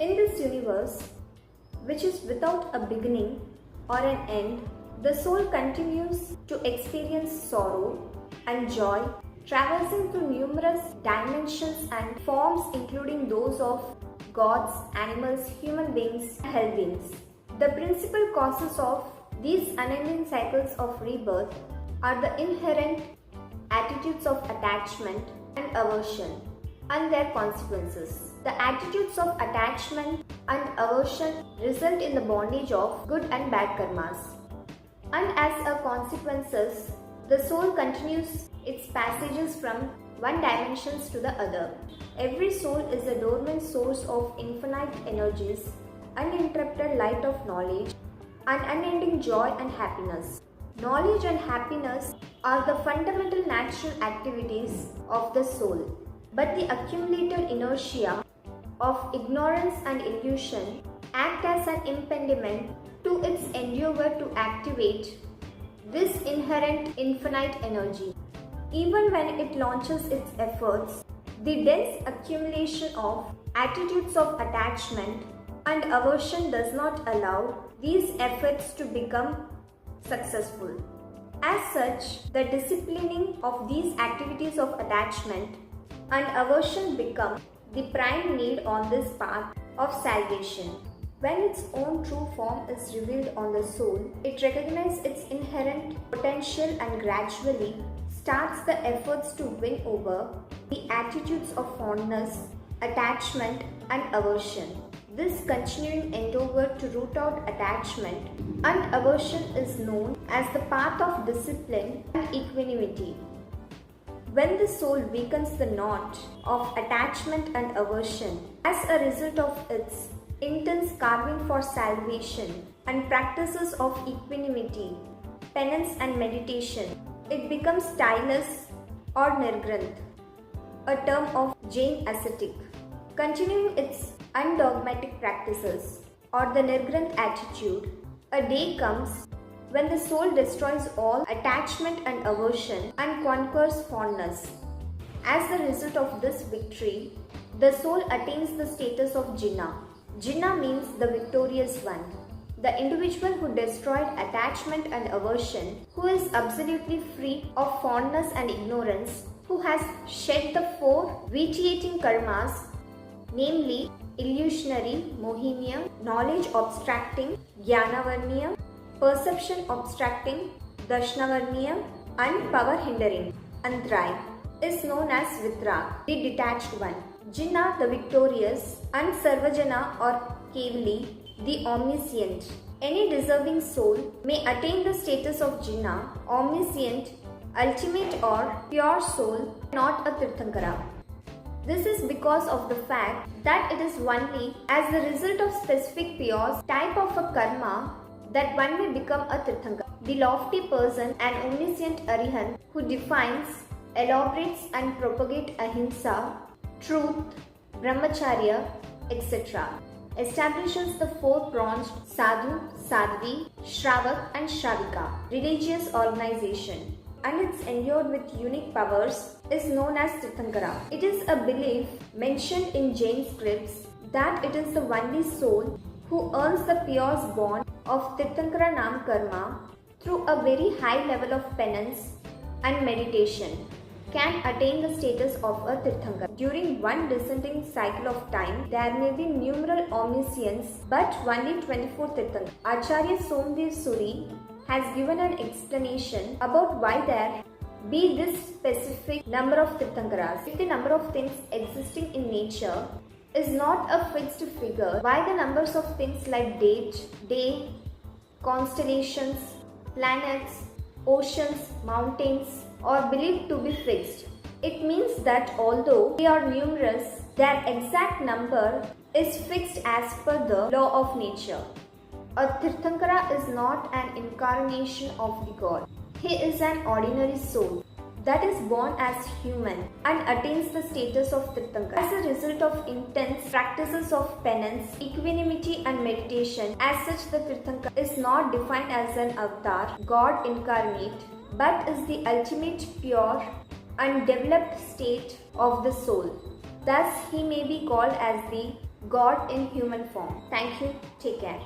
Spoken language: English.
In this universe, which is without a beginning or an end, the soul continues to experience sorrow and joy, traversing through numerous dimensions and forms, including those of gods, animals, human beings, and hell beings. The principal causes of these unending cycles of rebirth are the inherent attitudes of attachment and aversion and their consequences. The attitudes of attachment and aversion result in the bondage of good and bad karmas. And as a consequences, the soul continues its passages from one dimension to the other. Every soul is a dormant source of infinite energies, uninterrupted light of knowledge, and unending joy and happiness. Knowledge and happiness are the fundamental natural activities of the soul, but the accumulated inertia of ignorance and illusion act as an impediment to its endeavor to activate this inherent infinite energy. Even when it launches its efforts, the dense accumulation of attitudes of attachment and aversion does not allow these efforts to become successful. As such, the disciplining of these activities of attachment and aversion become the prime need on this path of salvation. When its own true form is revealed on the soul, it recognizes its inherent potential and gradually starts the efforts to win over the attitudes of fondness, attachment, and aversion. This continuing endeavor to root out attachment and aversion is known as the path of discipline and equanimity. When the soul weakens the knot of attachment and aversion as a result of its intense carving for salvation and practices of equanimity, penance and meditation, it becomes tireless or nirgranth, a term of Jain ascetic. Continuing its undogmatic practices or the nirgranth attitude, a day comes when the soul destroys all attachment and aversion and conquers fondness. As the result of this victory, the soul attains the status of Jinnah. Jinnah means the victorious one, the individual who destroyed attachment and aversion, who is absolutely free of fondness and ignorance, who has shed the four vitiating karmas, namely illusionary, mohinium, knowledge obstructing, jnanavarniyam, perception obstructing, darshnavarniyam, and power hindering, antray, is known as Vitrag, the detached one. Jinnah, the victorious, and Sarvajana or Kevali, the omniscient. Any deserving soul may attain the status of Jinnah, omniscient, ultimate or pure soul, not a Tirthankara. This is because of the fact that it is only as the result of specific pure type of a karma that one may become a Tirthankara. The lofty person and omniscient Arihant who defines, elaborates and propagates ahimsa, truth, brahmacharya, etc. establishes the four-pronged sadhu, sadhvi, shravak and shravika religious organization, and it's endowed with unique powers is known as Tirthankara. It is a belief mentioned in Jain scripts that it is the only soul who earns the pious bond of Tirthankara Nam Karma through a very high level of penance and meditation can attain the status of a Tirthankara. During one descending cycle of time, there may be numerous omniscience but only 24 Tirthankara. Acharya Somdev Suri has given an explanation about why there be this specific number of Tirthankaras. If the number of things existing in nature is not a fixed figure, why the numbers of things like date, day, constellations, planets, oceans, mountains are believed to be fixed? It means that although they are numerous, their exact number is fixed as per the law of nature. A Tirthankara is not an incarnation of the God. He is an ordinary soul that is born as human and attains the status of Tirthankara as a result of intense practices of penance, equanimity and meditation. As such, the Tirthankara is not defined as an avatar, God incarnate, but is the ultimate pure and developed state of the soul. Thus, he may be called as the God in human form. Thank you. Take care.